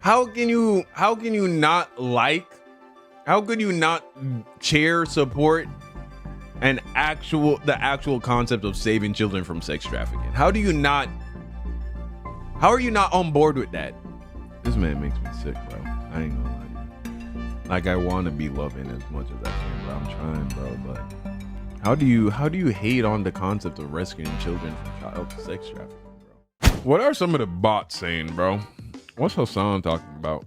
How can you not like? How could you not support the actual concept of saving children from sex trafficking? How are you not on board with that? This man makes me sick, bro. I ain't gonna lie to you. Like, I want to be loving as much as I can, bro. I'm trying, bro, but how do you hate on the concept of rescuing children from child sex trafficking, bro? What are some of the bots saying, bro? What's Hasan talking about?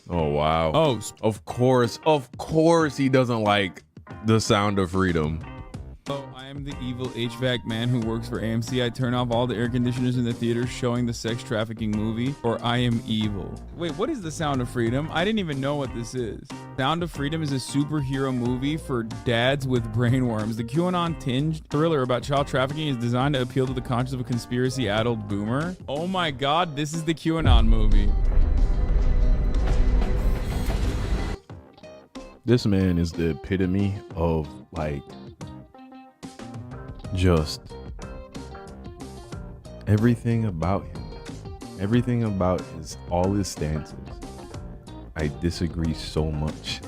Oh, wow. Oh, of course he doesn't like the sound of freedom. Oh, I am the evil HVAC man who works for AMC. I turn off all the air conditioners in the theater showing the sex trafficking movie, or I am evil. Wait, what is the Sound of Freedom? I didn't even know what this is. Sound of Freedom is a superhero movie for dads with brainworms. The QAnon-tinged thriller about child trafficking is designed to appeal to the conscience of a conspiracy-addled boomer. Oh my god, this is the QAnon movie. This man is the epitome of, like, just everything about him, everything about all his stances. I disagree so much.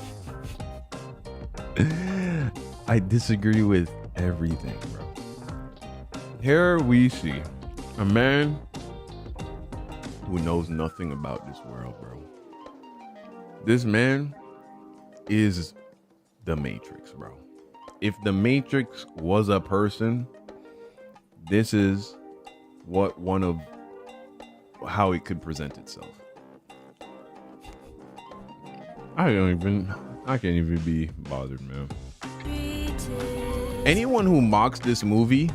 I disagree with everything, bro. Here we see a man who knows nothing about this world, bro. This man is the Matrix, bro. If the Matrix was a person, this is how it could present itself. I can't even be bothered, man. Anyone who mocks this movie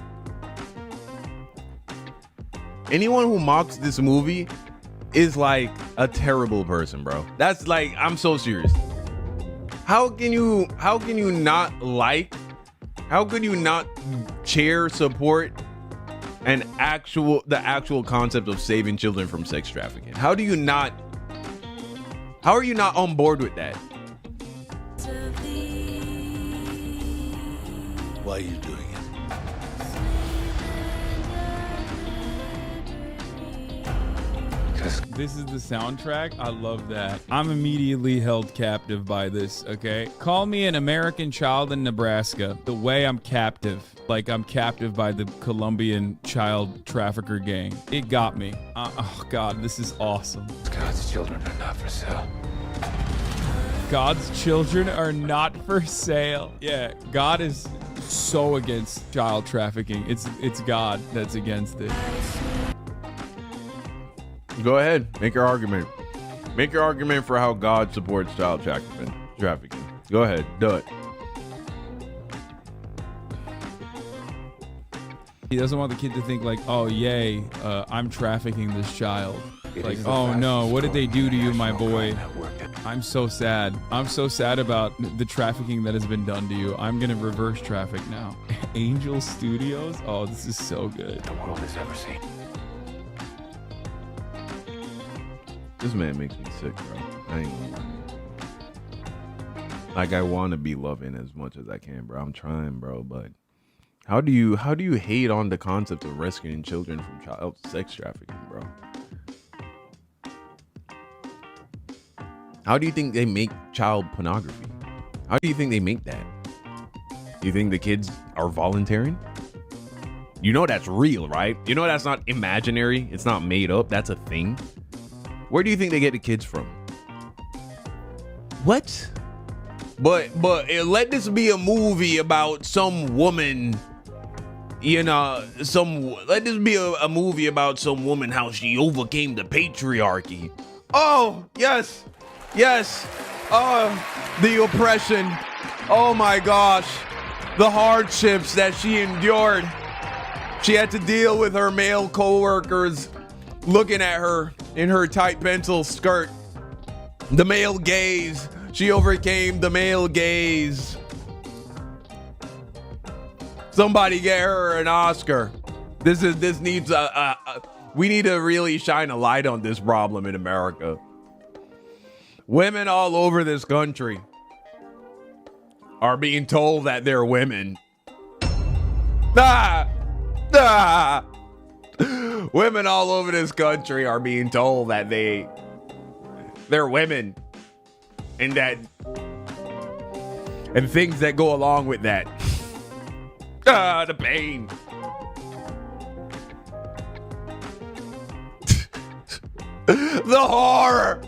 is like a terrible person, bro. That's like, I'm so serious. How can you not like? How could you not support the actual concept of saving children from sex trafficking? How are you not on board with that? Why are you doing it? This is the soundtrack. I love that. I'm immediately held captive by this, okay? Call me an American child in Nebraska. The way I'm captive. Like I'm captive by the Colombian child trafficker gang. It got me. Oh God, this is awesome. God's children are not for sale. God's children are not for sale. Yeah, God is so against child trafficking. It's God that's against it. Go ahead, make your argument. Make your argument for how God supports child trafficking. Go ahead, do it. He doesn't want the kid to think like, oh yay, I'm trafficking this child. Like, oh no, what did they do to you, my boy? I'm so sad. I'm so sad about the trafficking that has been done to you. I'm gonna reverse traffic now. Angel Studios? Oh, this is so good. The world has ever seen. This man makes me sick, bro. I ain't gonna lie. Like, I want to be loving as much as I can, bro. I'm trying, bro, but how do you hate on the concept of rescuing children from child sex trafficking, bro? How do you think they make child pornography? How do you think they make that? Do you think the kids are volunteering? You know that's real, right? You know that's not imaginary. It's not made up. That's a thing. Where do you think they get the kids from? What? But let this be a movie about some woman, you know, let this be a movie about some woman, how she overcame the patriarchy. Oh, yes. Yes. The oppression. Oh my gosh. The hardships that she endured. She had to deal with her male co-workers looking at her in her tight pencil skirt. The male gaze. She overcame the male gaze. Somebody get her an Oscar. This needs we need to really shine a light on this problem in America. Women all over this country are being told that they're women. Women all over this country are being told that they They're women. And things that go along with that. The pain. The horror.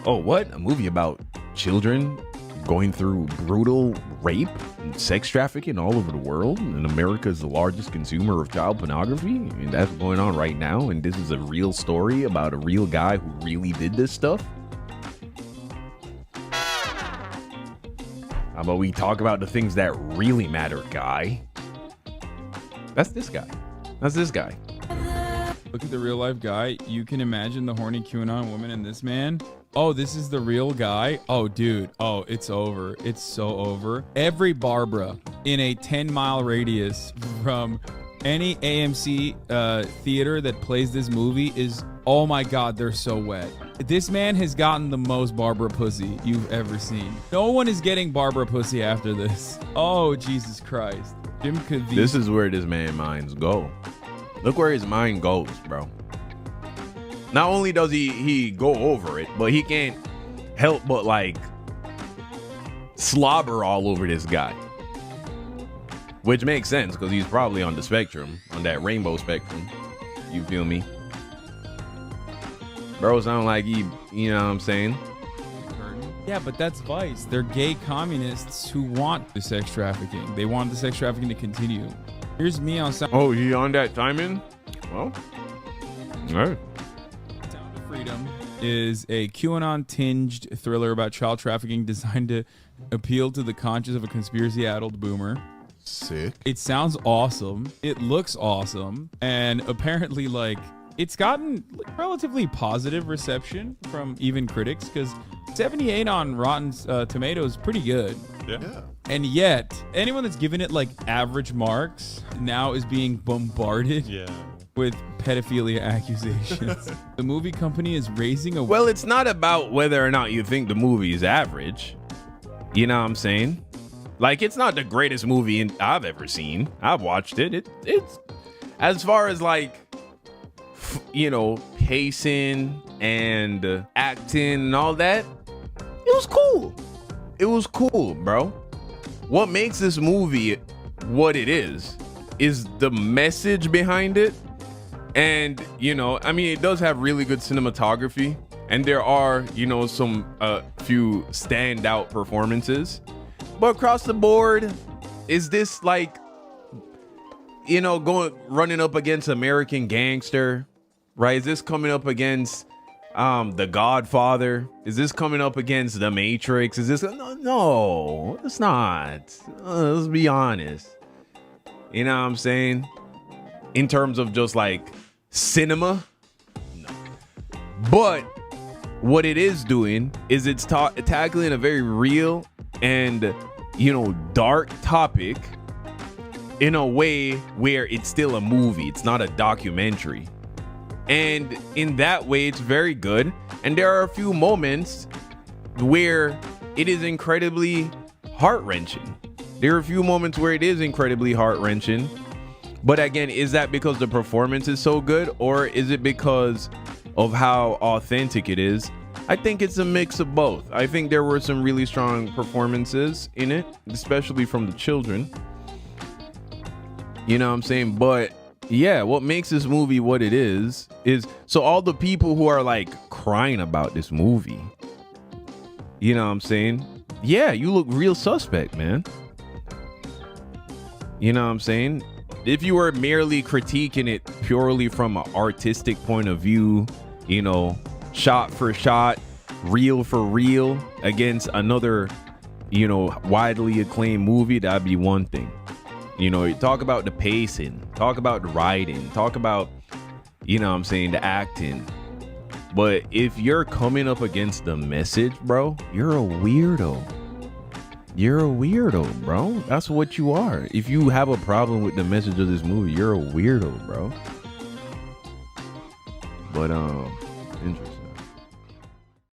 Oh, what? A movie about children going through brutal rape and sex trafficking all over the world, and America is the largest consumer of child pornography. I mean, that's going on right now, and this is a real story about a real guy who really did this stuff. How about we talk about the things that really matter, guy? That's this guy. That's this guy. Look at the real life guy. You can imagine the horny QAnon woman and this man. Oh, this is the real guy. Oh, dude. Oh, it's over. It's so over. Every Barbara in a 10-mile radius from any AMC theater that plays this movie is, oh my God, they're so wet. This man has gotten the most Barbara pussy you've ever seen. No one is getting Barbara pussy after this. Oh, Jesus Christ. Jim Caviezel. This is where this man's minds go. Look where his mind goes, bro. Not only does he go over it, but he can't help but like slobber all over this guy. Which makes sense because he's probably on the spectrum, on that rainbow spectrum. You feel me? Bro, sound like he, you know what I'm saying? Yeah, but that's Vice. They're gay communists who want the sex trafficking. They want the sex trafficking to continue. Here's me on Sound. Oh, he on that timing? Well, all right. Sound of Freedom is a QAnon-tinged thriller about child trafficking designed to appeal to the conscience of a conspiracy-addled boomer. Sick. It sounds awesome. It looks awesome. And apparently, like, it's gotten relatively positive reception from even critics because 78 on Rotten Tomatoes is pretty good. Yeah. And yet, anyone that's given it like average marks now is being bombarded with pedophilia accusations. The movie company is raising a... Well, it's not about whether or not you think the movie is average. You know what I'm saying? Like, it's not the greatest movie I've ever seen. I've watched it. It's as far as like, you know, pacing and acting and all that, it was cool. It was cool, bro. What makes this movie what it is the message behind it. And, you know, I mean, it does have really good cinematography. And there are, you know, some few standout performances. But across the board, is this like, you know, running up against American Gangster, right? Is this coming up against The Godfather? Is this coming up against The Matrix? Is this no, it's not. Let's be honest. You know what I'm saying? In terms of just like cinema, no. But what it is doing is it's tackling a very real and, you know, dark topic in a way where it's still a movie. It's not a documentary. And in that way, it's very good. And there are a few moments where it is incredibly heart-wrenching. There are a few moments where it is incredibly heart-wrenching. But again, is that because the performance is so good, or is it because of how authentic it is? I think it's a mix of both. I think there were some really strong performances in it, especially from the children. You know what I'm saying? But yeah, what makes this movie what it is so all the people who are like crying about this movie, you know what I'm saying? Yeah, you look real suspect, man. You know what I'm saying? If you were merely critiquing it purely from an artistic point of view, you know, shot for shot, reel for reel against another, you know, widely acclaimed movie, that'd be one thing. You know, you talk about the pacing, talk about the writing, talk about, you know what I'm saying, the acting. But if you're coming up against the message, bro, you're a weirdo. You're a weirdo, bro. That's what you are. If you have a problem with the message of this movie, you're a weirdo, bro. But interesting.